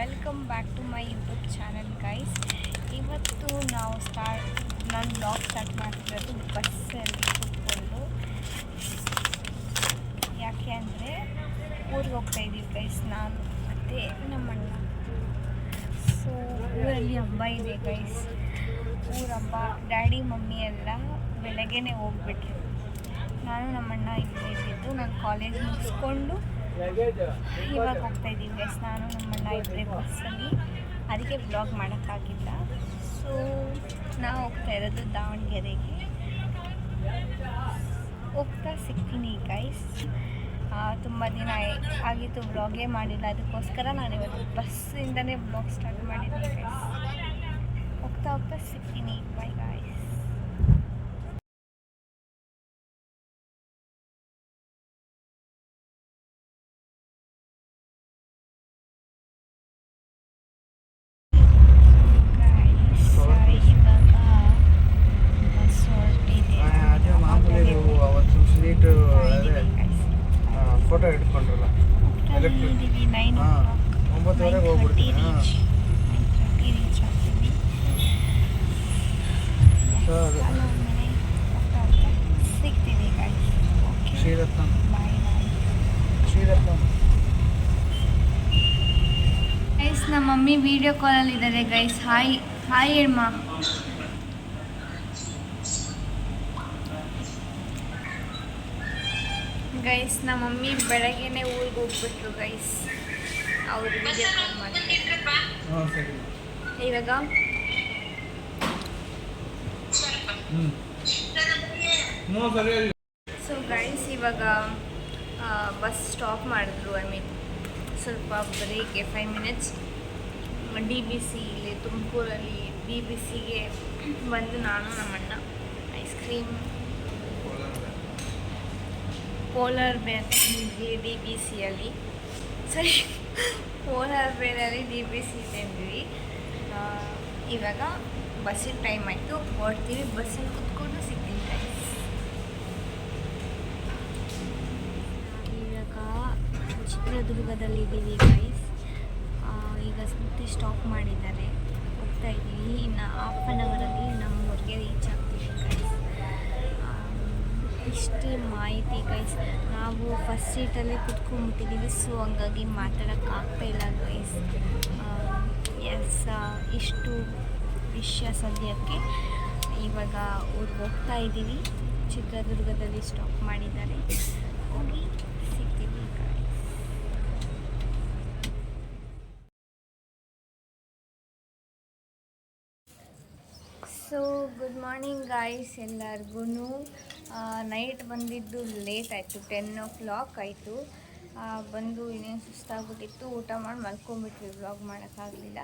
Welcome back to my YouTube channel guys. ಇವತ್ತು ನಾವು ನಾನು ಬ್ಲಾಗ್ ಸ್ಟಾರ್ಟ್ ಮಾಡ್ತಿರೋದು ಬಸ್ಸಲ್ಲಿ ಕೂತ್ಕೊಂಡು. ಯಾಕೆ ಅಂದರೆ ಊರಿಗೆ ಹೋಗ್ತಾಯಿದ್ದೀವಿ ಗೈಸ್, ನಾನು ಮತ್ತು ನಮ್ಮಣ್ಣ. ಸೊ ಊರಲ್ಲಿ ಹಬ್ಬ ಇದೆ ಗೈಸ್, ಊರ ಹಬ್ಬ. ಡ್ಯಾಡಿ ಮಮ್ಮಿ ಎಲ್ಲ ಬೆಳಗ್ಗೆನೇ ಹೋಗ್ಬಿಟ್ರು. ನಾನು ನಮ್ಮಣ್ಣ ಇಲ್ಲೇ ಇದ್ದಿದ್ದು. ನಾನು ಕಾಲೇಜ್ ಮುಗಿಸ್ಕೊಂಡು ಇವಾಗ ಹೋಗ್ತಾಯಿದ್ದೀವಿ ಗೈಸ್, ನಾನು ನಮ್ಮಣ್ಣ ಇಬ್ಬರೇ ಬಸ್ಸಲ್ಲಿ. ಅದಕ್ಕೆ ಬ್ಲಾಗ್ ಮಾಡೋಕ್ಕಾಗಿಲ್ಲ. ಸೊ ನಾವು ಹೋಗ್ತಾ ಇರೋದು ದಾವಣಗೆರೆಗೆ. ಹೋಗ್ತಾ ಸಿಗ್ತೀನಿ ಗೈಸ್. ತುಂಬ ದಿನ ಆಗಿತ್ತು ಬ್ಲಾಗೇ ಮಾಡಿಲ್ಲ, ಅದಕ್ಕೋಸ್ಕರ ನಾನು ಇವತ್ತು ಬಸ್ಸಿಂದನೇ ಬ್ಲಾಗ್ ಸ್ಟಾರ್ಟ್ ಮಾಡಿದ್ದೀನಿ ಗೈಸ್. ಹೋಗ್ತಾ ಸಿಗ್ತೀನಿ. Bye guys. ಫೋಟೋ ಹಿಡ್ಕೊಂಡ್ರಲ್ಲ, 9:30 ಹೋಗ್ಬಿಡ್ತೀನಿ. ಸಿಗ್ತೀವಿ ಗೈಸ್. ಶ್ರೀರತ್ನ ಗೈಸ್, ನಮ್ಮ ಮಮ್ಮಿ ವಿಡಿಯೋ ಕಾಲಲ್ಲಿ ಇದ್ದಾರೆ ಗೈಸ್. ಹಾಯ್ ಹೇಳಮ್ಮ. ಗೈಸ್, ನಮ್ಮ ಮಮ್ಮಿ ಬೆಳಗ್ಗೆನೇ ಊರಿಗೆ ಹೋಗ್ಬಿಟ್ರು ಗೈಸ್. ಅವ್ರು ವಿಡಿಯೋ ಕಾಲ್ ಮಾಡ್ತಾರೆ ಇವಾಗ. ಸೊ ಗೈಸ್, ಇವಾಗ ಬಸ್ ಸ್ಟಾಪ್ ಮಾಡಿದ್ರು. ಸ್ವಲ್ಪ ಬ್ರೇಕ್ಗೆ 5 ಮಿನಿಟ್ಸ್. DBC ಇಲ್ಲಿ ತುಮಕೂರಲ್ಲಿ DBCಗೆ ಬಂದು ನಾನು ನಮ್ಮಣ್ಣ ಐಸ್ ಕ್ರೀಮ್ ಪೋಲಾರ್ ಬೇರ್ DBCಯಲ್ಲಿ ಪೋಲಾರ್ ಬೇರಲ್ಲಿ DBC ತಿಂದ್ವಿ. ಇವಾಗ ಬಸ್ಸಿನ ಟೈಮ್ ಆಯಿತು, ಹೊರಡ್ತೀವಿ. ಬಸ್ಸಲ್ಲಿ ಕುತ್ಕೊಂಡು ಸಿಗ್ತೀನಿ ಗೈಸ್. ಇವಾಗ ಚಿತ್ರದುರ್ಗದಲ್ಲಿದ್ದೀವಿ ಗೈಸ್. ಈಗ ಮತ್ತೆ ಸ್ಟಾಪ್ ಮಾಡಿದ್ದಾರೆ, ಹೋಗ್ತಾ ಇದ್ದೀವಿ. ಇನ್ನು ಹಾಫ್ ಆನ್ ಅವರಲ್ಲಿ ನಮ್ಮ ಊರಿಗೆ ರೀಚ್ ಆಗ್ತೀವಿ ಗೈಸ್. ಇಷ್ಟೇ ಮಾಹಿತಿ ಗೈಸ್. ನಾವು ಫಸ್ಟ್ ಸೀಟಲ್ಲೇ ಕುತ್ಕೊಂಡ್ಬಿಟ್ಟಿದ್ದೀವಿ, ಸೊ ಹಂಗಾಗಿ ಮಾತಾಡೋಕ್ಕಾಗ್ತಾಯಿಲ್ಲ ಗೈಸ್. ಇಷ್ಟು ವಿಷಯ ಸದ್ಯಕ್ಕೆ. ಇವಾಗ ಊರಿಗೆ ಹೋಗ್ತಾ ಇದ್ದೀವಿ. ಚಿತ್ರದುರ್ಗದಲ್ಲಿ ಸ್ಟಾಪ್ ಮಾಡಿದ್ದಾರೆ, ಹೋಗಿ ಸಿಗ್ತೀವಿ guys. So good morning guys ಎಲ್ಲರಿಗೂ. ನೈಟ್ ಬಂದಿದ್ದು ಲೇಟ್ ಆಯಿತು, 10 o'clock ಆಯಿತು. ಬಂದು ಇನ್ನೇನು ಸುಸ್ತಾಗ್ಬಿಟ್ಟಿತ್ತು, ಊಟ ಮಾಡಿ ಮಲ್ಕೊಂಡ್ಬಿಟ್ವಿ, ವ್ಲಾಗ್ ಮಾಡೋಕ್ಕಾಗಲಿಲ್ಲ.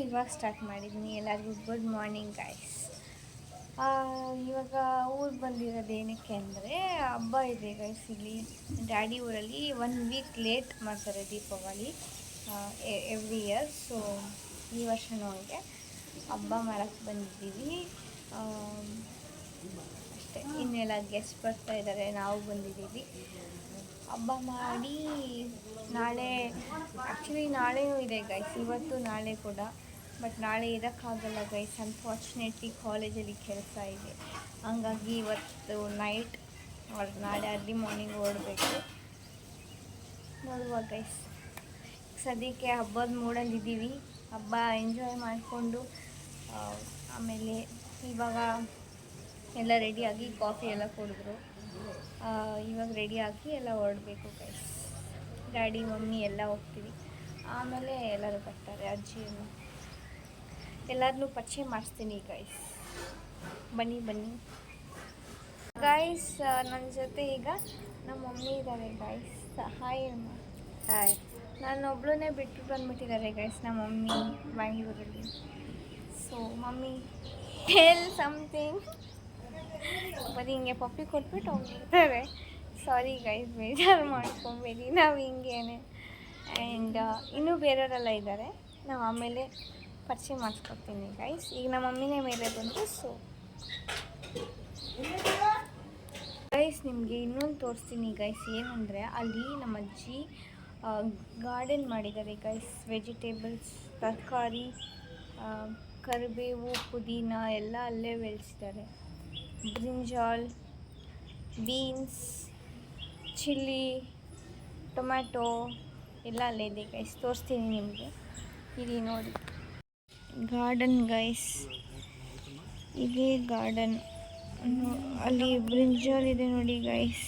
ಇವಾಗ ಸ್ಟಾರ್ಟ್ ಮಾಡಿದ್ದೀನಿ. ಎಲ್ಲರಿಗೂ ಗುಡ್ ಮಾರ್ನಿಂಗ್ ಗೈಸ್. ಇವಾಗ ಊರಿಗೆ ಬಂದಿರೋದು ಏನಕ್ಕೆ ಅಂದರೆ ಹಬ್ಬ ಇದೆ ಗೈಸ್. ಇಲ್ಲಿ ಡ್ಯಾಡಿ ಊರಲ್ಲಿ 1 week ಲೇಟ್ ಮಾಡ್ತಾರೆ ದೀಪಾವಳಿ ಎವ್ರಿ ಇಯರ್. ಸೊ ಈ ವರ್ಷನೂ ಹಂಗೆ ಹಬ್ಬ ಮಾಡೋಕ್ಕೆ ಬಂದಿದ್ದೀವಿ ಅಷ್ಟೇ. ಇನ್ನೆಲ್ಲ ಗೆಸ್ಟ್ ಬರ್ತಾ ಇದ್ದಾರೆ, ನಾವು ಬಂದಿದ್ದೀವಿ. ಹಬ್ಬ ಮಾಡಿ ನಾಳೆನೂ ಇದೆ ಗೈಸ್, ಇವತ್ತು ನಾಳೆ ಕೂಡ. ಬಟ್ ನಾಳೆ ಇರೋಕ್ಕಾಗಲ್ಲ ಗೈಸ್, ಅನ್ಫಾರ್ಚುನೇಟ್ಲಿ ಕಾಲೇಜಲ್ಲಿ ಕೆಲಸ ಇದೆ. ಹಂಗಾಗಿ ಇವತ್ತು ನೈಟ್ ನಾಳೆ ಅರ್ಲಿ ಮಾರ್ನಿಂಗ್ ಓಡಬೇಕು. ನೋಡುವ ಗೈಸ್. ಸದ್ಯಕ್ಕೆ ಹಬ್ಬದ ಮೂಡಲ್ಲಿದ್ದೀವಿ. ಹಬ್ಬ ಎಂಜಾಯ್ ಮಾಡಿಕೊಂಡು ಆಮೇಲೆ ಇವಾಗ ಎಲ್ಲ ರೆಡಿಯಾಗಿ ಕಾಫಿ ಎಲ್ಲ ಕುಡಿದ್ರು. ಇವಾಗ ರೆಡಿಯಾಗಿ ಎಲ್ಲ ಹೊರಡಬೇಕು ಗೈಸ್. ಡ್ಯಾಡಿ ಮಮ್ಮಿ ಎಲ್ಲ ಹೋಗ್ತೀವಿ. ಆಮೇಲೆ ಎಲ್ಲರೂ ಬರ್ತಾರೆ, ಅಜ್ಜಿಯನ್ನು ಎಲ್ಲರನ್ನೂ ಪರಿಚಯ ಮಾಡಿಸ್ತೀನಿ ಗೈಸ್. ಬನ್ನಿ ಗೈಸ್. ನನ್ನ ಜೊತೆ ಈಗ ನಮ್ಮ ಮಮ್ಮಿ ಇದ್ದಾರೆ ಗೈಸ್. ಹಾಯ್ ಅಮ್ಮ. ಹಾಯ್. ನಾನೊಬ್ಳನ್ನೇ ಬಿಟ್ಟು ಬಂದುಬಿಟ್ಟಿದ್ದಾರೆ ಗೈಸ್ ನಮ್ಮ ಮಮ್ಮಿ ಬ್ಯಾಂಗ್ಳೂರಲ್ಲಿ. ಸೊ ಮಮ್ಮಿ ಹೇಲ್ ಸಮಥಿಂಗ್. ಬರೀ ಹಿಂಗೆ ಪಪ್ಪಿ ಕೊಟ್ಬಿಟ್ಟು ಹೋಗ್ಬಿಡ್ತಾರೆ. ಸಾರಿ ಗೈಸ್, ಬೇಜಾರು ಮಾಡ್ಕೊಬೇಡಿ, ನಾವು ಹಿಂಗೇನೆ. ಆ್ಯಂಡ್ ಇನ್ನೂ ಬೇರೆಯವರೆಲ್ಲ ಇದ್ದಾರೆ, ನಾವು ಆಮೇಲೆ ಪರಿಚಯ ಮಾಡಿಸ್ಕೊಡ್ತೀನಿ ಗೈಸ್. ಈಗ ನಮ್ಮ ಮಮ್ಮಿನೇ ಮೇಲೆ ಬಂದು. ಸೊ ಗೈಸ್, ನಿಮಗೆ ಇನ್ನೊಂದು ತೋರಿಸ್ತೀನಿ ಗೈಸ್. ಏನಂದರೆ ಅಲ್ಲಿ ನಮ್ಮ ಅಜ್ಜಿ ಗಾರ್ಡನ್ ಮಾಡಿದ್ದಾರೆ ಗೈಸ್. ವೆಜಿಟೇಬಲ್ಸ್, ತರಕಾರಿ, ಕರಿಬೇವು, ಪುದೀನ ಎಲ್ಲ ಅಲ್ಲೇ ಬೆಳೆಸಿದ್ದಾರೆ. ಬ್ರಿಂಜಾಲ್, ಬೀನ್ಸ್, ಚಿಲ್ಲಿ, ಟೊಮ್ಯಾಟೊ ಎಲ್ಲ ಅಲ್ಲೇ ಇದೆ ಗೈಸ್. ತೋರಿಸ್ತೀನಿ ನಿಮಗೆ, ಇಲ್ಲಿ ನೋಡಿ. ಗಾರ್ಡನ್ ಗೈಸ್, ಇದೇ ಗಾರ್ಡನ್. ಅಲ್ಲಿ ಬ್ರಿಂಜಾಲ್ ಇದೆ ನೋಡಿ ಗೈಸ್,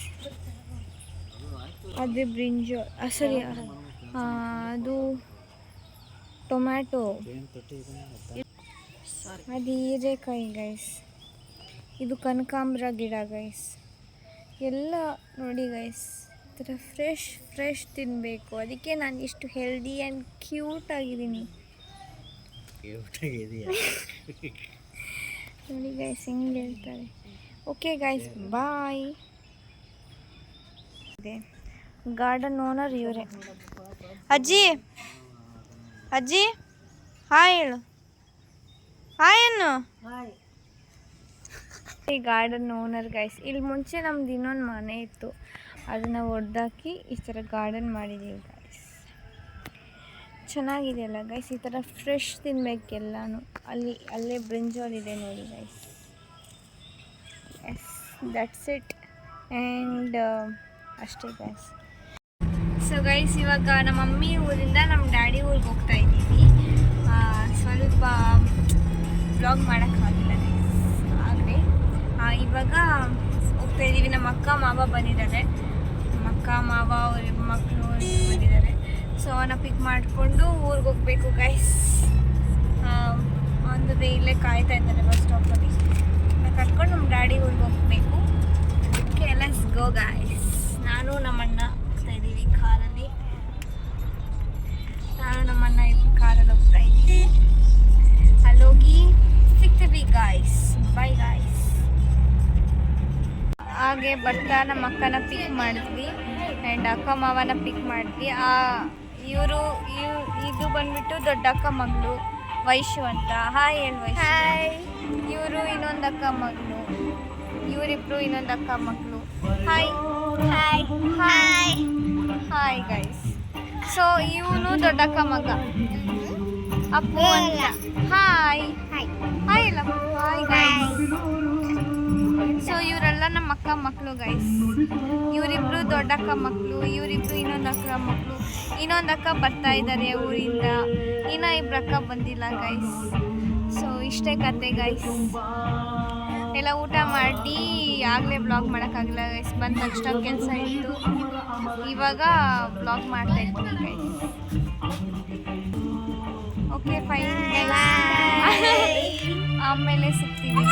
ಅದೇ ಬ್ರಿಂಜಾಲ್. ಸರಿ, ಅದು ಟೊಮ್ಯಾಟೊ, ಅದು ಹೀರೆಕಾಯಿ ಗೈಸ್. ಇದು ಕನಕಾಂಬರ ಗಿಡ ಗೈಸ್. ಎಲ್ಲ ನೋಡಿ ಗೈಸ್, ಈ ಥರ ಫ್ರೆಶ್ ತಿನ್ನಬೇಕು. ಅದಕ್ಕೆ ನಾನು ಇಷ್ಟು ಹೆಲ್ದಿ ಆ್ಯಂಡ್ ಕ್ಯೂಟ್ ಆಗಿದ್ದೀನಿ. ನೋಡಿ ಗೈಸ್ ಹೆಂಗೆ ಹೇಳ್ತಾರೆ. ಓಕೆ ಗೈಸ್, ಬಾಯ್. ಗಾರ್ಡನ್ ಓನರ್ ಇವರೇ. ಅಜ್ಜಿ ಅಜ್ಜಿ ಹಾಯ್ ಹೇಳು. ಹಾಯ್ ಅನ್ನು. ಈ ಗಾರ್ಡನ್ ಓನರ್ ಗೈಸ್. ಇಲ್ಲಿ ಮುಂಚೆ ನಮ್ದು ಇನ್ನೊಂದು ಮನೆ ಇತ್ತು, ಅದನ್ನು ಒಡೆದಾಕಿ ಈ ಥರ ಗಾರ್ಡನ್ ಮಾಡಿದ್ದೀವಿ ಗೈಸ್. ಚೆನ್ನಾಗಿದೆಯಲ್ಲ ಗೈಸ್, ಈ ಥರ ಫ್ರೆಶ್ ತಿನ್ನಬೇಕೆಲ್ಲನೂ. ಅಲ್ಲೇ ಬ್ರಿಂಜಾಲ್ ಇದೆ ನೋಡಿ guys. Yes, that's it. And ಅಷ್ಟೇ ಗೈಸ್. ಸೊ ಗೈಸ್, ಇವಾಗ ನಮ್ಮ ಮಮ್ಮಿ ಊರಿಂದ ನಮ್ಮ ಡ್ಯಾಡಿ ಊರಿಗೆ ಹೋಗ್ತಾ ಇದ್ದೀವಿ. ಸ್ವಲ್ಪ ವ್ಲಾಗ್ ಮಾಡೋಕ್ಕಾಗಿಲ್ಲ ಗೈಸ್ ಆಗಲೇ. ಇವಾಗ ಹೋಗ್ತಾ ಇದ್ದೀವಿ. ನಮ್ಮ ಅಕ್ಕ ಮಾವ ಬಂದಿದ್ದಾರೆ. ನಮ್ಮ ಅಕ್ಕ ಮಾವ ಅವ್ರ ಮಕ್ಕಳು ಬಂದಿದ್ದಾರೆ. ಸೊ ಅವನ್ನ ಪಿಕ್ ಮಾಡಿಕೊಂಡು ಊರಿಗೆ ಹೋಗಬೇಕು ಗೈಸ್. ಅಂದರೆ ಇಲ್ಲೇ ಕಾಯ್ತಾ ಇದ್ದಾರೆ ಬಸ್ ಸ್ಟಾಪಲ್ಲಿ. ಕರ್ಕೊಂಡು ನಮ್ಮ ಡ್ಯಾಡಿ ಊರಿಗೆ ಹೋಗಬೇಕು. ಅದಕ್ಕೆ ಲೆಟ್ಸ್ ಗೋ ಗೈಸ್. ನಾನು ನಮ್ಮಣ್ಣ ಹೋಗ್ತಾ ಇದ್ದೀವಿ ಕಾರಲ್ಲಿ. ಕಾರಲ್ಲಿ ಹೋಗ್ತಾ ಇದ್ದೀವಿ. ಅಲ್ಲೋಗಿ ಸಿಗ್ತೀವಿ ಗೈಸ್. Bye guys. ಹಾಗೆ ಬರ್ತಾ ನಮ್ಮ ಅಕ್ಕನ ಪಿಕ್ ಮಾಡಿದ್ವಿ ಆ್ಯಂಡ್ ಅಕ್ಕ ಮಾವನ ಪಿಕ್ ಮಾಡಿದ್ವಿ. ಇದು ಬಂದ್ಬಿಟ್ಟು ದೊಡ್ಡ ಅಕ್ಕ ಮಗಳು ವೈಶು ಅಂತ. ಹಾಯ್ ಹೇಳು ವೈಶು. ಇವರು ಇನ್ನೊಂದು ಅಕ್ಕ ಮಗಳು, ಇವರಿಬ್ರು ಇನ್ನೊಂದು ಅಕ್ಕ ಮಗಳು. Hi hi hi hi guys. So ಇವನು ದೊಡ್ಡ ಅಕ್ಕ ಮಗ ಅಪ್ಪು ಅಂತ. ಹಾಯ್ ಹಾಯ್ ಹಾಯ್ ಇಲ್ಲ ಹಾಯ್ ಗೈಸ್. ಸೊ ಇವರೆಲ್ಲ ನಮ್ಮ ಅಕ್ಕ ಮಕ್ಕಳು ಗೈಸ್. ಇವರಿಬ್ರು ದೊಡ್ಡ ಅಕ್ಕ ಮಕ್ಕಳು, ಇವರಿಬ್ರು ಇನ್ನೊಂದು ಅಕ್ಕ ಮಕ್ಕಳು. ಇನ್ನೊಂದು ಅಕ್ಕ ಬರ್ತಾ ಇದ್ದಾರೆ ಊರಿಂದ, ಇನ್ನೂ ಇಬ್ರು ಅಕ್ಕ ಬಂದಿಲ್ಲ ಗೈಸ್. ಸೊ ಇಷ್ಟೇ ಕತೆ ಗೈಸ್. ಎಲ್ಲ ಊಟ ಮಾಡಿ ಆಗಲೇ ಬ್ಲಾಗ್ ಮಾಡೋಕ್ಕಾಗಿಲ್ಲ ಗೈಸ್. ಬಂದ ತಕ್ಷಣ ಕೆಲಸ ಇತ್ತು, ಇವಾಗ ಬ್ಲಾಗ್ ಮಾಡ್ತಾ ಇದ್ವಿ ಗೈಸ್. ಓಕೆ ಫೈನ್ ಗೈಸ್, ಆಮೇಲೆ ಸಿಗ್ತೀವಿ.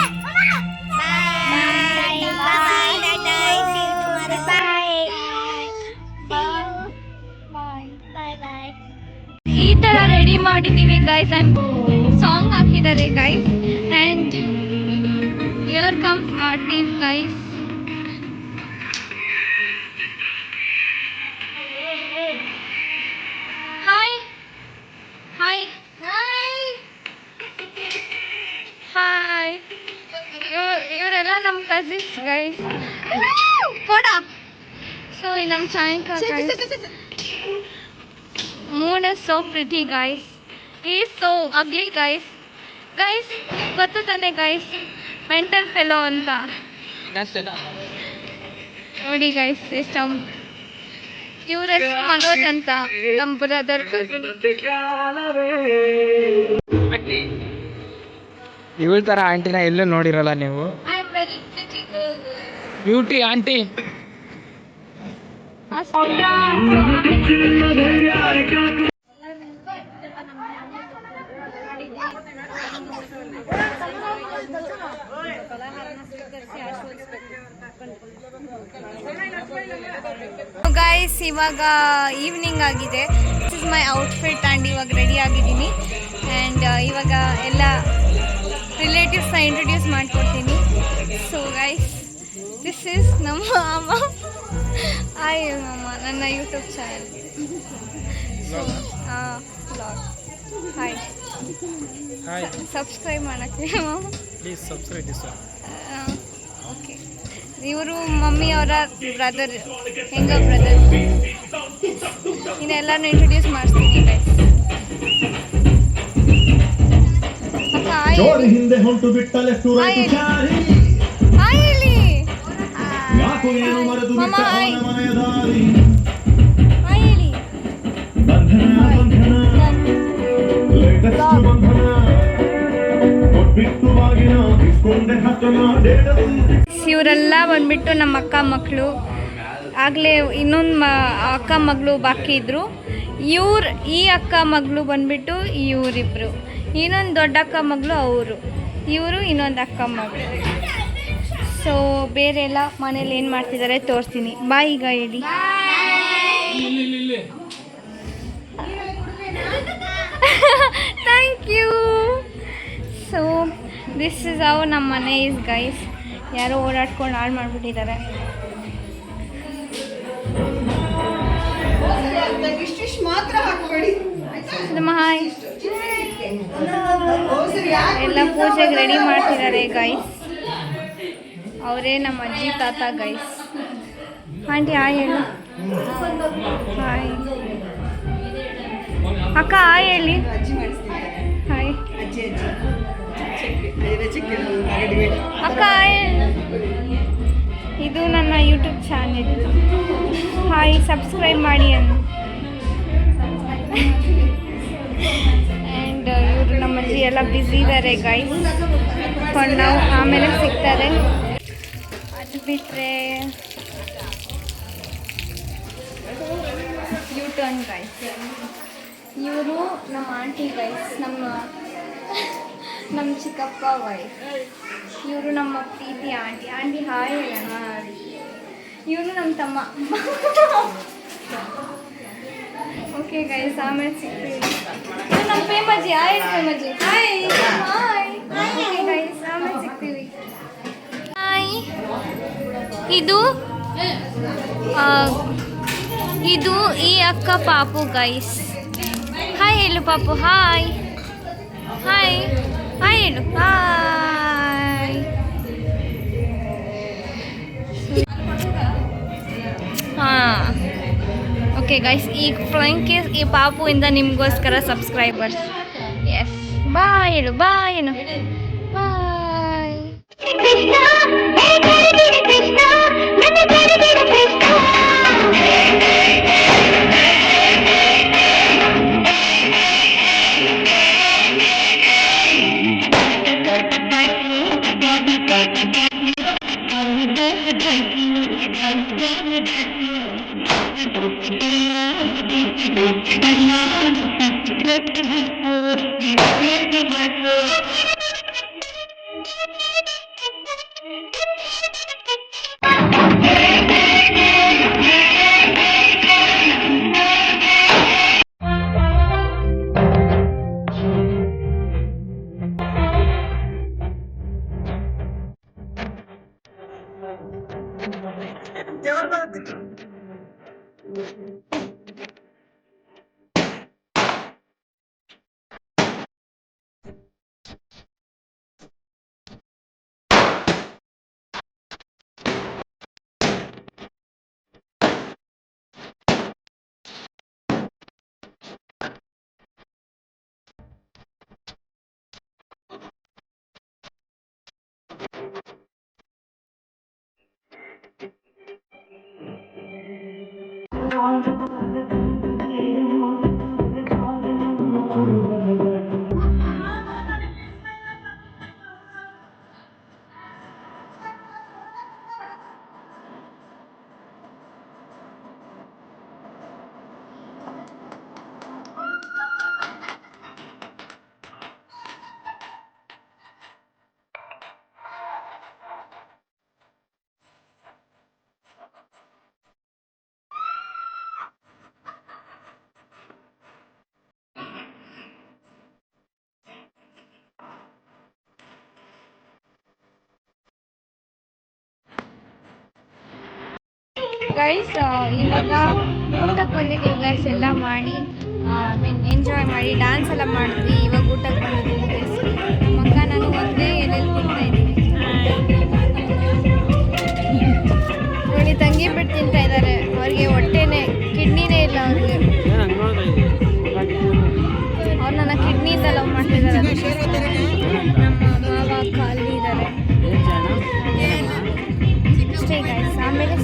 ಈ ತರ ರೆಡಿ ಮಾಡಿದ್ದೀವಿ ಗೈಸ್. ಸಾಂಗ್ ಹಾಕಿದ್ದಾರೆ guys. And here comes our team guys. Hi hi hi. ಇವರೆಲ್ಲ ನಮ್ಮ ಕಸಿನ್ಸ್ ಗೈಸ್. ಸೊ ನಮ್ಮ ಸಾಯಂಕಾಲ Moon is so pretty guys. He is so ugly guys. Guys, ಗೊತ್ತು ತಾನೆ guys, ಮೆಂಟಲ್ ಫೆಲೋ ಅಂತ. ನೋಡಿ ಗೈಸ್ ಎಷ್ಟು ಇವರೆಷ್ಟು ಮನೋಜ್ ಅಂತ ನಮ್ಮ ಬ್ರದರ್. ಇವಳ ಥರ ಆಂಟಿನ ಎಲ್ಲೂ ನೋಡಿರಲ್ಲ ನೀವು. Beauty aunty. ಗೈಸ್ ಇವಾಗ ಈವ್ನಿಂಗ್ ಆಗಿದೆ. This is my outfit and ಇವಾಗ ರೆಡಿ ಆಗಿದ್ದೀನಿ. ಆ್ಯಂಡ್ ಇವಾಗ ಎಲ್ಲ ರಿಲೇಟಿವ್ಸ್ನ ಇಂಟ್ರೊಡ್ಯೂಸ್ ಮಾಡಿಕೊಡ್ತೀನಿ. ಸೊ ಗೈಸ್, ದಿಸ್ ಈಸ್ ನಮ್ಮ ಮಾಮ. ಹಾಯ್ ಮಾಮ, ನನ್ನ ಯೂಟ್ಯೂಬ್ ಚಾನಲ್ಗೆ. ಸೊ ಬ್ಲಾಗ್ ಹಾಯ್ ಸಬ್ಸ್ಕ್ರೈಬ್ ಮಾಡೋಕ್ಕೆ ಮಾಮ, please subscribe this one. Okay. ಇವರು ಮಮ್ಮಿ ಅವರ ಬ್ರದರ್, ಹೆಂಗ ಬ್ರದರ್. ಇನ್ನೆಲ್ಲರನ್ನು ಇಂಟ್ರೊಡ್ಯೂಸ್ ಮಾಡಿಸ್ತೀನಿ ಗೈಸ್. ಅಕ್ಕ ಜೋಡಿ ಹಿಂದೆ ಹೊಂಟು ಬಿಟ್ಟಲೆ ಸುರೈತು ಚಾರಿ ಹಾಯ್ ಹೇಳಿ. ಯಾಕೋ ಏನು ಮರೆತು ಬಿಟ್ಟ ಅವನ ಮನೆಯ ದಾರಿ ಹಾಯ್ ಹೇಳಿ. ಬಂಧನ ಬಂಧನ ಲೇಟೆಸ್ಟ್ ಬಂಧನ ಕೊಟ್ಬಿಟ್ಟು ಬಾಗಿನ ಇಸ್ಕೊಂಡೆ ಹತ್ತನ ಡೇಟದು. ಇವರೆಲ್ಲ ಬಂದ್ಬಿಟ್ಟು ನಮ್ಮ ಅಕ್ಕ ಮಕ್ಕಳು. ಆಗಲೇ ಇನ್ನೊಂದು ಅಕ್ಕ ಮಗಳು ಬಾಕಿ ಇದ್ದರು. ಈ ಅಕ್ಕ ಮಗಳು ಬಂದ್ಬಿಟ್ಟು ಇವರಿಬ್ಬರು. ಇನ್ನೊಂದು ದೊಡ್ಡ ಅಕ್ಕ ಮಗಳು ಅವರು. ಇವರು ಇನ್ನೊಂದು ಅಕ್ಕ ಮಗಳು. ಸೊ ಬೇರೆ ಎಲ್ಲ ಮನೇಲಿ ಏನು ಮಾಡ್ತಿದ್ದಾರೆ ತೋರಿಸ್ತೀನಿ. ಬಾಯ್ ಈಗ ಹೇಳಿ. Thank you. So this is our ನಮ್ಮ ಮನೆ ಇಸ್ ಗೈಸ್. ಯಾರೋ ಓಡಾಡ್ಕೊಂಡು ಹಾಳು ಮಾಡಿಬಿಟ್ಟಿದ್ದಾರೆ. ಹಾಯ್. ಎಲ್ಲ ಪೂಜೆಗೆ ರೆಡಿ ಮಾಡ್ತಿದ್ದಾರೆ ಗೈಸ್. ಅವರೇ ನಮ್ಮ ಅಜ್ಜಿ ತಾತ ಗೈಸ್. ಆಂಟಿ ಹಾಯ್ ಹೇಳು. ಹಾಯ್ ಅಕ್ಕ ಹಾಯ್ ಹೇಳಿ. ಹಾಯ್ ಅಕ್ಕ ಹಾಯ್. ಇದು ನನ್ನ ಯೂಟ್ಯೂಬ್ ಚಾನೆಲ್. ಹಾಯ್ ಸಬ್ಸ್ಕ್ರೈಬ್ ಮಾಡಿ ಅನ್ನು. ಆ್ಯಂಡ್ ಇವರು ನಮ್ಮ ಅಜ್ಜಿ ಎಲ್ಲ ಬ್ಯುಸಿ ಇದ್ದಾರೆ ಗೈಸ್. ಕೊಂಡು ನಾವು ಆಮೇಲೆ ಸಿಗ್ತಾರೆ. ಅದು ಬಿಟ್ಟರೆ ಯೂಟರ್ನ್ ಗೈಸ್. ಇವರು ನಮ್ಮ ಆಂಟಿ ಗೈಸ್. ನಮ್ಮ ಚಿಕ್ಕಪ್ಪ ವೈಫ್. ಇವರು ನಮ್ಮ ಪ್ರೀತಿ ಆಂಟಿ. ಆಂಟಿ ಹಾಯ್ ಹೇಳೋಣ. ಇವನು ನಮ್ಮ ತಮ್ಮ. ಓಕೆ ಗೈಸ್ ಆಮೇಲೆ ಸಿಗ್ತೀವಿ. ನಮ್ಮ ಪ್ರೇಮಜ್ಜಿ ಹಾಯ್. ಪ್ರೇಮಜ್ಜಿ ಹಾಯ್ ಹಾಯ್. ಓಕೆ ಗೈಸ್ ಆಮೇಲೆ ಸಿಗ್ತೀವಿ. ಹಾಯ್. ಇದು ಈ ಅಕ್ಕ ಪಾಪು ಗೈಸ್. ಹಾಯ್ ಹೇಳು ಪಾಪು. ಹಾಯ್ ಹಾಯ್ ಹಾಯ್ ಹೇಳು. ಹಾಯ್. ಹಾಂ ಓಕೆ ಗೈಸ್. ಈ ಫ್ಲೈಂಗ್ ಕೇಸ್ ಈ ಪಾಪುವಿಂದ ನಿಮಗೋಸ್ಕರ ಸಬ್ಸ್ಕ್ರೈಬರ್ಸ್. ಎಸ್ ಬಾಯ್ ಹೇಳು. ಬಾಯ್ ಏನು. ಬಾಯ್. ಗೈಸ್ ಇವಾಗ ಊಟಕ್ಕೆ ಬಂದಿದ್ದೀವಿ ಗೈಸ್. ಎಲ್ಲ ಮಾಡಿ ಎಂಜಾಯ್ ಮಾಡಿ ಡ್ಯಾನ್ಸ್ ಎಲ್ಲ ಮಾಡಿದ್ವಿ. ಇವಾಗ ಊಟಕ್ಕೆ ಬಂದಿದ್ದೀವಿ ಗೈಸ್. ಮಕ್ಕ ನಾನು ಒಂದೇ ಎಲೆಯಲ್ಲಿ ತಿಂತಾ ಇದ್ದೀನಿ. ನೋಡಿ ತಂಗಿ ಬಿಟ್ಟು ತಿಂತಾ ಇದ್ದಾರೆ. ಅವ್ರಿಗೆ ಹೊಟ್ಟೆನೇ ಕಿಡ್ನಿನೇ ಇಲ್ಲ ಅವ್ರಿಗೆ. ಅವ್ರು ನನ್ನ ಕಿಡ್ನಿಯಿಂದ ಲವ್ ಮಾಡ್ತಿದ್ದಾರೆ. ನಮ್ಮ ಮಾವ ಖಾಲಿ ಇದ್ದಾರೆ ಅಷ್ಟೇ ಗೈಸ್. ಆಮೇಲೆ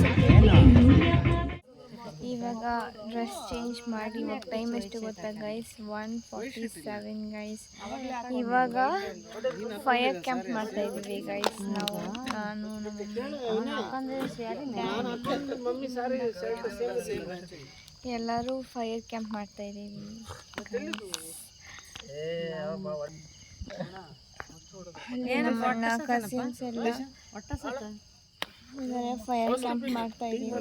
ಇವಾಗ ಡ್ರೆಸ್ ಚೇಂಜ್ ಮಾಡಿ ಇವಾಗ ಟೈಮ್ ಎಷ್ಟು ಗೊತ್ತಾ ಗೈಸ್? 1:47 ಗೈಸ್. ಇವಾಗ ಫೈರ್ ಕ್ಯಾಂಪ್ ಮಾಡ್ತಾ ಇದ್ದೀವಿ ಗೈಸ್. ನಾವು ನಾನು ಎಲ್ಲರೂ ಫೈರ್ ಕ್ಯಾಂಪ್ ಮಾಡ್ತಾ ಇದ್ದೀವಿ. ನಮ್ಮ ಕಸಿನ್ಸ್ ಎಲ್ಲ ಫೈರ್ ಕ್ಯಾಂಪ್ ಮಾಡ್ತಾ ಇದ್ದೀವಿ.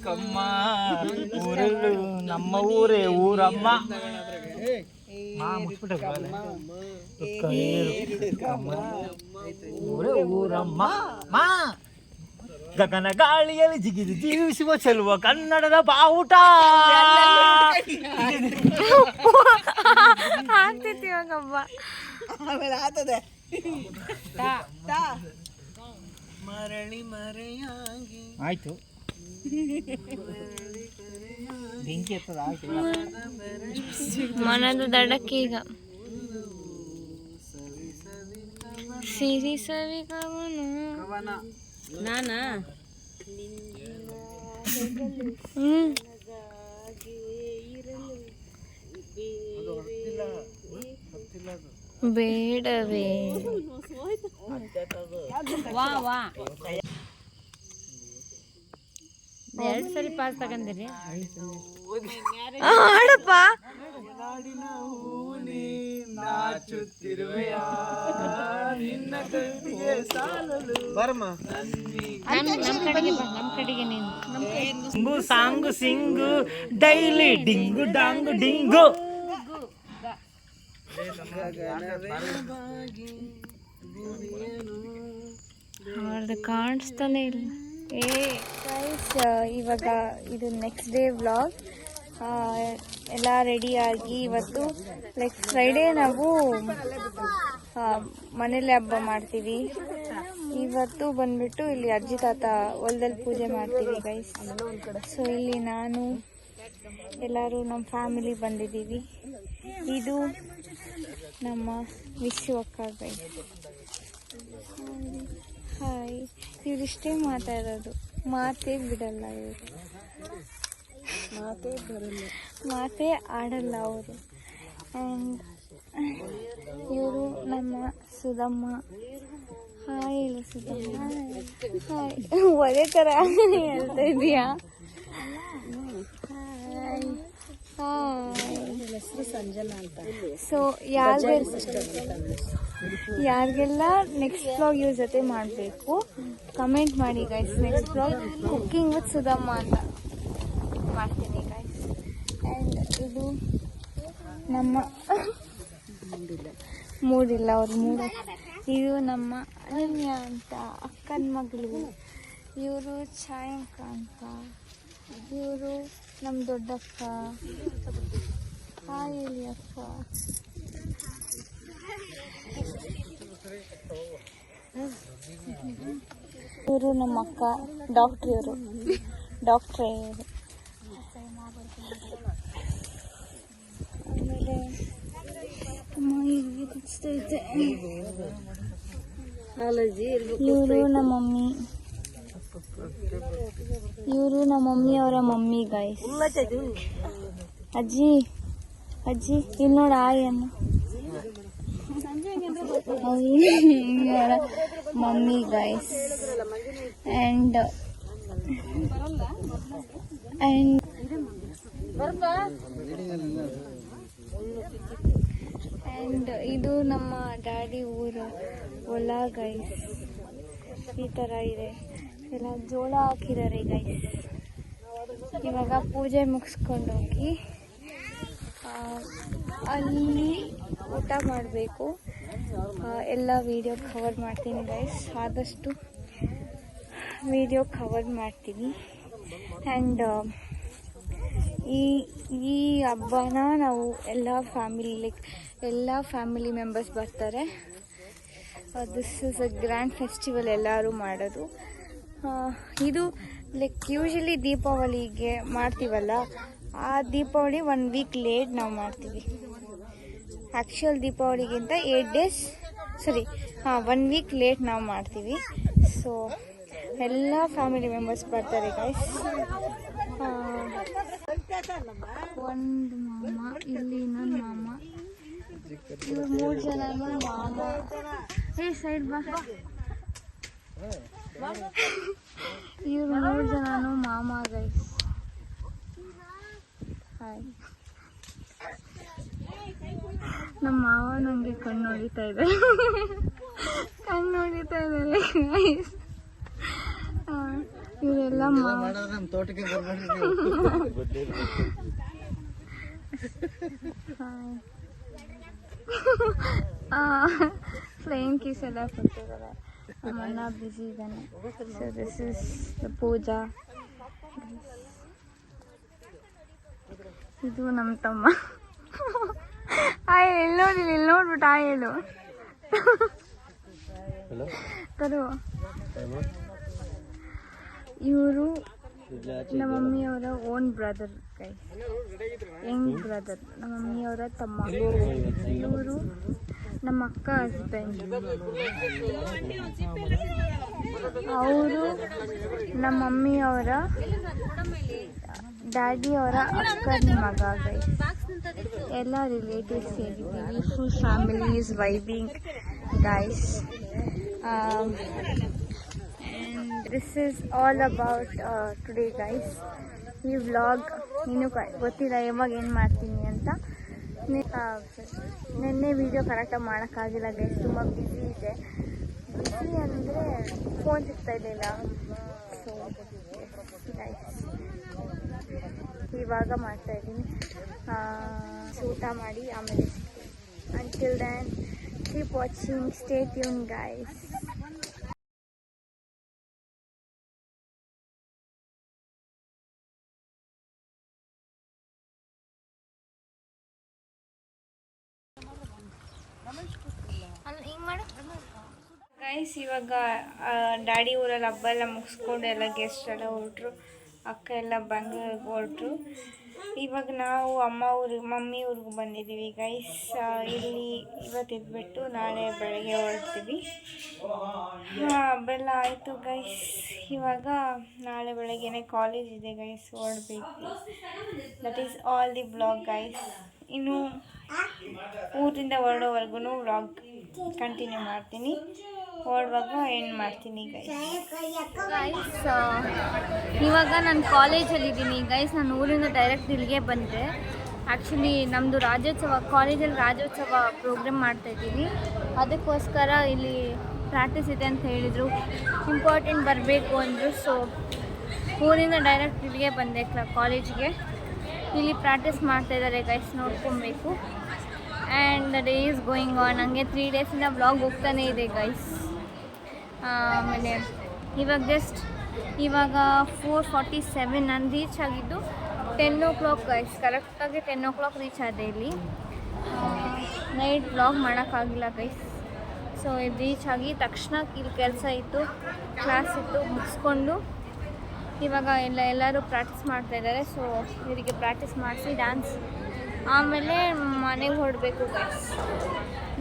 ಕಮ್ಮ ಊರಲ್ಲೂ ನಮ್ಮ ಊರೇ ಊರಮ್ಮ ಊರಮ್ಮ ಗಗನ ಗಾಳಿಯಲ್ಲಿ ಜಿಗಿದು ಜೀವಿಸುವ ಚೆಲುವ ಕನ್ನಡದ ಬಾವುಟ. ಆಗ್ತೈತಿ ಇವಾಗಬ್ಬ. ಮರಳಿ ಮರೆಯಾಗಿ ಆಯ್ತು. ಬೆಂಕಿ ಎತ್ತದ ಆಯ್ತು. ಮನದ ದಡಕ್ಕೆ ಈಗ ಸಿರಿ ಸವಿ ಕವನ ನಾನ ಬೇಡವೇ ವಾ ವಾ 2 ಸರಿ ಪಾಸ್ ತಗೊಂಡಿರಿ ಆಡಪ್ಪ. Sing song sing daily ding dong ding. ಕಾಣಿಸ್ತಾನೆ ಇಲ್ಲ. ಇವಾಗ ಇದು ನೆಕ್ಸ್ಟ್ ಡೇ ವ್ಲಾಗ್. ಎಲ್ಲ ರೆಡಿಯಾಗಿ ಇವತ್ತು ಲೈಕ್ ಫ್ರೈಡೇ ನಾವು ಮನೇಲಿ ಹಬ್ಬ ಮಾಡ್ತೀವಿ. ಇವತ್ತು ಬಂದ್ಬಿಟ್ಟು ಇಲ್ಲಿ ಅಜ್ಜಿ ತಾತ ಹೊಲದಲ್ಲಿ ಪೂಜೆ ಮಾಡ್ತೀವಿ ಗೈಸ್. ಸೊ ಇಲ್ಲಿ ನಾನು ಎಲ್ಲರೂ ನಮ್ಮ ಫ್ಯಾಮಿಲಿ ಬಂದಿದ್ದೀವಿ. ಇದು ನಮ್ಮ ವಿಶ್ವ ಅಕ್ಕ ಗೈಸ್. ಹಾಯ್. ಇವರಿಷ್ಟೇ ಮಾತಾಡೋದು, ಮಾತೇ ಬಿಡಲ್ಲ ಇವರು, ಮಾತೇ ಆಡಲ್ಲ ಅವರು. ಆ್ಯಂಡ್ ಇವರು ನಮ್ಮ ಸುಧಮ್ಮ. ಹಾಯ್ ಇಲ್ಲ ಸುಧಮ್ಮ, ಹಾಯ್. ಒಳ್ಳೆ ಥರ ಹೇಳ್ತಾ ಇದೀಯಾ? Hi hi. ಸಂಜನಾ ಅಂತ. ಸೊ ಯಾರಿಗೆಲ್ಲ ನೆಕ್ಸ್ಟ್ ವ್ಲಾಗ್ ಇವ್ರ ಜೊತೆ ಮಾಡಬೇಕು ಕಮೆಂಟ್ ಮಾಡಿ guys. Next vlog cooking with Sudhamma ಅಂತ ಮಾಡ್ತೀನಿ ಗೈಸ್. ಆ್ಯಂಡ್ ಇದು ನಮ್ಮ ಮೂಡಿಲ್ಲ ಅವ್ರ ಮೂಡ. ಇದು ನಮ್ಮ ಅನನ್ಯ ಅಂತ ಅಕ್ಕನ ಮಗಳು. ಇವರು ಛಾಯಂಕ ಅಂತ. ಇವರು ನಮ್ಮ ದೊಡ್ಡಕ್ಕ. ಹಾಯ್ ಹೇಳಿ ಅಕ್ಕ. ಇವರು ನಮ್ಮ ಅಕ್ಕ ಡಾಕ್ಟ್ರ್. ಇವರು ಡಾಕ್ಟ್ರೇ ಇವರು. ಆಮೇಲೆ ಇವರು ನಮ್ಮ ಮಮ್ಮಿ. ಇವರು ನಮ್ಮ ಮಮ್ಮಿ ಅವರ ಮಮ್ಮಿ ಗೈಸ್. ಅಜ್ಜಿ ಅಜ್ಜಿ ಇಲ್ಲಿ ನೋಡ ಆಯನ್ನು ಮಮ್ಮಿ ಗೈಸ್. ಆ್ಯಂಡ್ ಇದು ನಮ್ಮ ಡ್ಯಾಡಿ ಊರು ಹೊಲ ಗೈಸ್. ಈ ಥರ ಇದೆ, ಎಲ್ಲ ಜೋಳ ಹಾಕಿದ್ದಾರೆ ಗೈಸ್. ಇವಾಗ ಪೂಜೆ ಮುಗಿಸ್ಕೊಂಡು ಹೋಗಿ ಅಲ್ಲಿ ಊಟ ಮಾಡಬೇಕು. ಎಲ್ಲ ವಿಡಿಯೋ ಕವರ್ ಮಾಡ್ತೀನಿ ಗೈಸ್, ಆದಷ್ಟು ವಿಡಿಯೋ ಕವರ್ ಮಾಡ್ತೀನಿ. ಆ್ಯಂಡ್ ಈ ಹಬ್ಬನ ನಾವು ಎಲ್ಲ ಫ್ಯಾಮಿಲಿ ಮೆಂಬರ್ಸ್ ಬರ್ತಾರೆ. This is a grand festival ಎಲ್ಲರೂ ಮಾಡೋದು. ಇದು ಯೂಶಲಿ ದೀಪಾವಳಿಗೆ ಮಾಡ್ತೀವಲ್ಲ, ಆ ದೀಪಾವಳಿ 1 ವೀಕ್ ಲೇಟ್ ನಾವು ಮಾಡ್ತೀವಿ. ಆ್ಯಕ್ಚುಯಲ್ ದೀಪಾವಳಿಗಿಂತ 1 ವೀಕ್ ಲೇಟ್ ನಾವು ಮಾಡ್ತೀವಿ. ಸೊ ಎಲ್ಲ ಫ್ಯಾಮಿಲಿ ಮೆಂಬರ್ಸ್ ಬರ್ತಾರೆ ಗೈಸ್. ಒಂದು ಮಾಮ, ಇಲ್ಲಿ ಇನ್ನೊಂದು ಮಾಮ, ಇವ್ರು 3 ಜನನು ಮಾಮ. ಸೈಡ್ ಬಾ. ಇವ್ರು 3 ಜನನು ಮಾಮ ಗೈಸ್. ಹಾಯ್. ನಮ್ಮ ಮಾವ ನನಗೆ ಕಣ್ಣು ಹೊಡಿತಾ ಇದ್ದಾರೆ ಗೈಸ್. ಇವರೆಲ್ಲ ಮಾವ. ಫ್ಲೈಯಿಂಗ್ ಕೀಸ್ ಎಲ್ಲ ಕೊಟ್ಟಿದ್ದಾರೆ. ನಮ್ಮ ಅಣ್ಣ ಬ್ಯುಸಿ ಇದ್ದಾನೆ. ಸೊ ದಿಸ್ ಇಸ್ ದ ಪೂಜಾ. ಇದು ನಮ್ಮ ತಮ್ಮ. ಆಯ್ ಇಲ್ಲಿ ನೋಡ್ಬಿಟ್ಟು ಆಯ್ ಹೇಳು. ತರು. ಇವರು ನಮ್ಮ ಮಮ್ಮಿಯವರ own brother guys, young brother, ನಮ್ಮ ಮಮ್ಮಿಯವರ ತಮ್ಮ. ಇವರು ನಮ್ಮ ಅಕ್ಕ ಹಸ್ಬೆಂಡ್. ಅವರು ನಮ್ಮ ಮಮ್ಮಿಯವರ ಡ್ಯಾಡಿಯವರ ಅಕ್ಕನ ಮಗ ಗೈಸ್. ಎಲ್ಲ ರಿಲೇಟಿವ್ಸ್ ಸೇರಿದ್ದೀವಿ. Full family is vibing guys. This is all about today guys. ಈ ವ್ಲಾಗ್ ಇನ್ನೂ ಗೊತ್ತಿಲ್ಲ ಯಾವಾಗ ಏನು ಮಾಡ್ತೀನಿ ಅಂತ. ನಿನ್ನೆ ವಿಡಿಯೋ ಕರೆಕ್ಟಾಗಿ ಮಾಡೋಕ್ಕಾಗಿಲ್ಲ ಗೈಸ್, ತುಂಬ ಬ್ಯುಸಿ ಇದೆ. ಬ್ಯುಸಿ ಅಂದರೆ ಫೋನ್ ಸಿಗ್ತಾ ಇರಲಿಲ್ಲ. ಸೊ ಗೈಸ್ ಇವಾಗ ಮಾಡ್ತಾಯಿದ್ದೀನಿ. ಊಟ ಮಾಡಿ ಆಮೇಲೆ until then keep watching, stay tuned guys. Guys ಇವಾಗ ಡ್ಯಾಡಿ ಊರಲ್ಲಿ ಹಬ್ಬ ಎಲ್ಲ ಮುಗಿಸ್ಕೊಂಡು ಎಲ್ಲ ಗೆಸ್ಟ್ ಎಲ್ಲ ಹೊರಟ್ರು. ಅಕ್ಕ ಎಲ್ಲ ಬೆಂಗಳೂರಿಗೆ ಹೊರಟ್ರು. ಇವಾಗ ನಾವು ಮಮ್ಮಿ ಊರಿಗೂ ಬಂದಿದ್ದೀವಿ ಗೈಸ್. ಇಲ್ಲಿ ಇವತ್ತು ಇದ್ಬಿಟ್ಟು ನಾಳೆ ಬೆಳಗ್ಗೆ ಹೊರಡ್ತೀವಿ. ಹಬ್ಬೆಲ್ಲ ಆಯಿತು ಗೈಸ್. ಇವಾಗ ನಾಳೆ ಬೆಳಗ್ಗೆನೇ ಕಾಲೇಜ್ ಇದೆ ಗೈಸ್, ಹೊರಡಬೇಕು. That is all the vlog guys. ಇನ್ನು ಊರಿಂದ ಹೊರಡೋವರೆಗೂ ವ್ಲಾಗ್ ಕಂಟಿನ್ಯೂ ಮಾಡ್ತೀನಿ. ಹೊರಡುವಾಗ ಏನು ಮಾಡ್ತೀನಿ ಗೈಸ್. ಇವಾಗ ನಾನು ಕಾಲೇಜಲ್ಲಿದ್ದೀನಿ ಗೈಸ್. ನಾನು ಊರಿಂದ ಡೈರೆಕ್ಟ್ ಇಲ್ಲಿಗೆ ಬಂದೆ. ಆ್ಯಕ್ಚುಲಿ ನಮ್ಮದು ಕಾಲೇಜಲ್ಲಿ ರಾಜ್ಯೋತ್ಸವ ಪ್ರೋಗ್ರಾಮ್ ಮಾಡ್ತಾಯಿದ್ದೀವಿ. ಅದಕ್ಕೋಸ್ಕರ ಇಲ್ಲಿ ಪ್ರಾಕ್ಟೀಸ್ ಇದೆ ಅಂತ ಹೇಳಿದರು, ಇಂಪಾರ್ಟೆಂಟ್ ಬರಬೇಕು ಅಂದರು. ಸೊ ಊರಿಂದ ಡೈರೆಕ್ಟ್ ಇಲ್ಲಿಗೆ ಬಂದೆ ಕಾಲೇಜಿಗೆ. ಇಲ್ಲಿ ಪ್ರಾಕ್ಟೀಸ್ ಮಾಡ್ತಾಯಿದ್ದಾರೆ ಗೈಸ್, ನೋಡ್ಕೊಬೇಕು. And the day is going on. ಹಂಗೆ 3 ಡೇಸಿಂದ ವ್ಲಾಗ್ ಹೋಗ್ತಾನೆ ಇದೆ ಗೈಸ್. ಆಮೇಲೆ ಇವಾಗ 4:47 ನಾನು ರೀಚ್ ಆಗಿದ್ದು 10 o'clock ಗೈಸ್. ಕರೆಕ್ಟಾಗಿ 10 o'clock ರೀಚ್ ಆದೆ ಇಲ್ಲಿ. ನೈಟ್ ವ್ಲಾಗ್ ಮಾಡೋಕ್ಕಾಗಿಲ್ಲ ಗೈಸ್. ಸೊ ಇದು ರೀಚ್ ಆಗಿ ತಕ್ಷಣ ಇಲ್ಲಿ ಕೆಲಸ ಇತ್ತು, ಕ್ಲಾಸ್ ಇತ್ತು, ಮುಗಿಸ್ಕೊಂಡು ಇವಾಗ ಎಲ್ಲರೂ ಪ್ರಾಕ್ಟೀಸ್ ಮಾಡ್ತಾಯಿದ್ದಾರೆ. ಸೊ ಇವರಿಗೆ ಪ್ರಾಕ್ಟೀಸ್ ಮಾಡಿಸಿ ಡ್ಯಾನ್ಸ್ ಆಮೇಲೆ ಮನೆಗೆ ಹೊರಡಬೇಕು guys.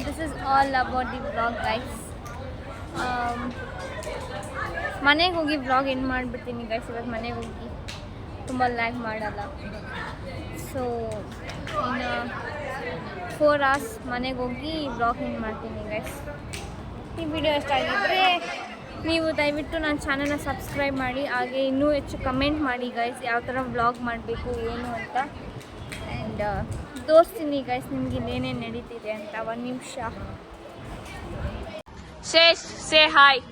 This is all about the vlog guys. ಮನೆಗೆ ಹೋಗಿ ವ್ಲಾಗ್ ಎಂಡ್ ಮಾಡಿಬಿಡ್ತೀನಿ ಗೈಸ್. ಇವತ್ತು ಮನೆಗೆ ಹೋಗಿ ತುಂಬ ಲ್ಯಾಗ್ ಮಾಡಲ್ಲ. ಸೊ ಇನ್ನು 4 hours ಮನೆಗೆ ಹೋಗಿ ವ್ಲಾಗ್ ಎಂಡ್ ಮಾಡ್ತೀನಿ ಗೈಸ್. ಈ ವಿಡಿಯೋ ಇಷ್ಟ ಆಗಿದ್ದರೆ ನೀವು ದಯವಿಟ್ಟು ನನ್ನ ಚಾನಲ್ನ ಸಬ್ಸ್ಕ್ರೈಬ್ ಮಾಡಿ, ಹಾಗೆ ಇನ್ನೂ ಹೆಚ್ಚು ಕಮೆಂಟ್ ಮಾಡಿ ಗೈಸ್, ಯಾವ ಥರ ವ್ಲಾಗ್ ಮಾಡಬೇಕು ಏನು ಅಂತ. ಆ್ಯಂಡ್ ತೋರಿಸ್ತೀನಿ ಗೈಸ್ ನಿಮ್ಗೆ ಇನ್ನೇನೇನು ನಡೀತಿದೆ ಅಂತ. 1 ನಿಮಿಷ. Say hi.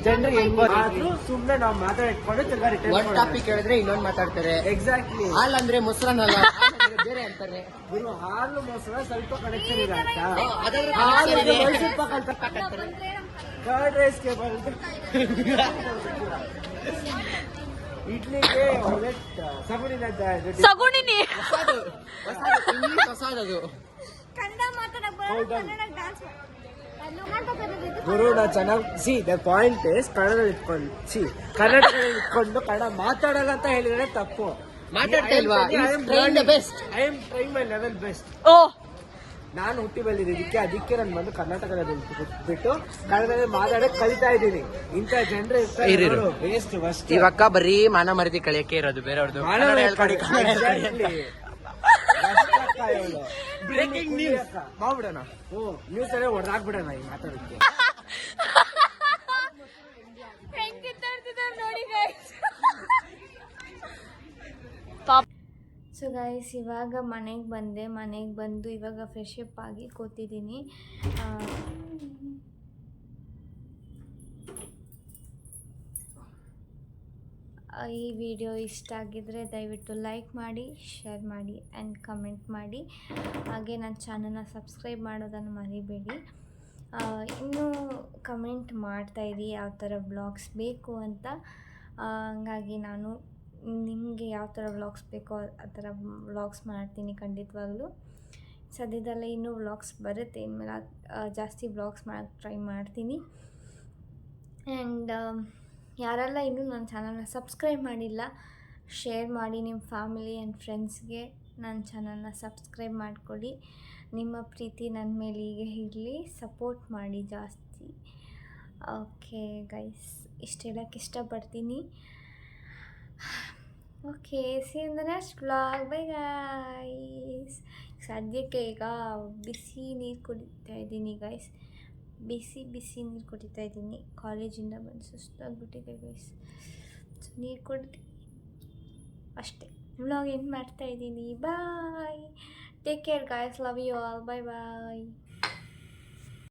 ಜನರಿಗೆ ಆದ್ರೂ ಸುಮ್ನೆ ನಾವು ಮಾತಾಡಿಟ್ಕೊಂಡು ಒಂದ್ ಟಾಪಿಕ್ ಹೇಳಿದ್ರೆ ಇನ್ನೊಂದ್ ಮಾತಾಡ್ತಾರೆ. ಎಕ್ಸಾಕ್ಟ್ಲಿ. ಹಾಲ್ ಅಂದ್ರೆ ಮೊಸರನ್ನಲ್ಲ, ಹಾಲ್ ಅಂದ್ರೆ ಬೇರೆ ಅಂತಾರೆ. ಗುರು ಹಾಲು ಮೊಸರ ಸ್ವಲ್ಪ ಕನೆಕ್ಷನ್ ಇದೆ ಅಂತ ಅದಾದ್ರೂ ಹಾಲು connection ಇದೆ. ಮೈಸೂರು ಪಾಕ್ ಅಂತ ಕರ್ಡ್ ರೈಸ್ಗೆ ಬಂದು ಇಡ್ಲಿಗೆ ಒಳ್ಳೆ ಸಗುಣಿನ ಸಗುಣಿನಿ ಇಂಗ್ಲಿಷ್ ಹೊಸದದು. ಕನ್ನಡ ಮಾತಾಡಕ್ ಬರಲ್ಲ, ಕನ್ನಡ ಡ್ಯಾನ್ಸ್ ಗುರು ನಾ ಚೆನ್ನಾಗಿ ದ ಪಾಯಿಂಟ್ ಇಸ್ ಕನ್ನಡದಲ್ಲಿ ಇಟ್ಕೊಂಡು ಕರ್ನಾಟಕದಲ್ಲಿ ಇಟ್ಕೊಂಡು ಕನ್ನಡ ಮಾತಾಡಲ್ಲ ಅಂತ ಹೇಳಿದ್ರೆ ತಪ್ಪು. ಮಾತಾಡ್ತಾ ಇಲ್ವಾ? Best. I am trying my level best. Oh ನಾನು ಹುಟ್ಟಿ ಬಂದಿದ್ದಕ್ಕೆ ಅದಕ್ಕೆ ನಾನು ಬಂದು ಕರ್ನಾಟಕದಲ್ಲಿ ಬಿಟ್ಟು ಕನ್ನಡದಲ್ಲಿ ಮಾತಾಡಕ್ ಕಲಿತಾ ಇದ್ದೀನಿ. ಇಂಥ ಜನರು ಇರು. Waste first. ಇವಕ್ಕ ಬರೀ ಮಾನ ಮರದಿ ಕಳಿಯಕ್ಕೆ ಇರೋದು ಬೇರೆಯವ್ರದ್ದು. ಬ್ರೇಕಿಂಗ್ ನ್ಯೂಸ್ ಮಾಡ್ಬಿಡೋಣ. ನ್ಯೂಸ್ ಅಲ್ಲೇ ಹೊಡೆದಾಕ್ಬಿಡೋಣ ಈ ಮಾತಾಡಕ್ಕೆ. ಹೆಂಗ್ ಕಿತ್ತಾಡ್ತಿದ್ದಾರೆ ನೋಡಿ ಗೈಸ್. ಸೊ ಗೈಸ್ ಇವಾಗ ಮನೆಗೆ ಬಂದೆ. ಮನೆಗೆ ಬಂದು ಇವಾಗ ಫ್ರೆಶ್ ಅಪ್ ಆಗಿ ಕೂತಿದ್ದೀನಿ. ಈ ವಿಡಿಯೋ ಇಷ್ಟ ಆಗಿದ್ರೆ ದಯವಿಟ್ಟು ಲೈಕ್ ಮಾಡಿ, ಶೇರ್ ಮಾಡಿ ಆ್ಯಂಡ್ ಕಮೆಂಟ್ ಮಾಡಿ. ಹಾಗೆ ನನ್ನ ಚಾನಲ್ನ ಸಬ್ಸ್ಕ್ರೈಬ್ ಮಾಡೋದನ್ನು ಮರಿಬೇಡಿ. ಇನ್ನೂ ಕಮೆಂಟ್ ಮಾಡ್ತಾಯಿರಿ ಯಾವ ಥರ ವ್ಲಾಗ್ಸ್ ಬೇಕು ಅಂತ. ಹಂಗಾಗಿ ನಾನು ನಿಮಗೆ ಯಾವ ಥರ ವ್ಲಾಗ್ಸ್ ಬೇಕೋ ಆ ಥರ ವ್ಲಾಗ್ಸ್ ಮಾಡ್ತೀನಿ ಖಂಡಿತವಾಗ್ಲೂ. ಸದ್ಯದಲ್ಲೇ ಇನ್ನೂ ವ್ಲಾಗ್ಸ್ ಬರುತ್ತೆ, ಇನ್ಮೇಲೆ ಜಾಸ್ತಿ ವ್ಲಾಗ್ಸ್ ಮಾಡೋಕ್ಕೆ ಟ್ರೈ ಮಾಡ್ತೀನಿ. ಆ್ಯಂಡ್ ಯಾರೆಲ್ಲ ಇನ್ನೂ ನನ್ನ ಚಾನಲ್ನ ಸಬ್ಸ್ಕ್ರೈಬ್ ಮಾಡಿಲ್ಲ, ಶೇರ್ ಮಾಡಿ ನಿಮ್ಮ ಫ್ಯಾಮಿಲಿ ಆ್ಯಂಡ್ ಫ್ರೆಂಡ್ಸ್ಗೆ ನನ್ನ ಚಾನಲ್ನ ಸಬ್ಸ್ಕ್ರೈಬ್ ಮಾಡಿಕೊಡಿ. ನಿಮ್ಮ ಪ್ರೀತಿ ನನ್ನ ಮೇಲೆ ಹೀಗೆ ಇರಲಿ, ಸಪೋರ್ಟ್ ಮಾಡಿ ಜಾಸ್ತಿ. ಓಕೆ ಗೈಸ್, ಇಷ್ಟು ಹೇಳೋಕ್ಕೆ ಇಷ್ಟಪಡ್ತೀನಿ. Okay, C in the next vlog. Bye guys. ಸದ್ಯಕ್ಕೆ ಈಗ ಬಿಸಿ ನೀರು ಕುಡಿತಾ ಇದ್ದೀನಿ ಗೈಸ್. ಬಿಸಿ ನೀರು ಕುಡಿತಾ ಇದ್ದೀನಿ. ಕಾಲೇಜಿಂದ ಬಂದು ಸುಸ್ತಾಗ್ಬಿಟ್ಟಿದೆ ಗೈಸ್. ಸೊ ನೀರು ಕುಡ್ದು ಅಷ್ಟೇ ವ್ಲಾಗ್ ಎಂಡ್ ಮಾಡ್ತಾಯಿದ್ದೀನಿ. Bye, take care guys, love you all, bye bye.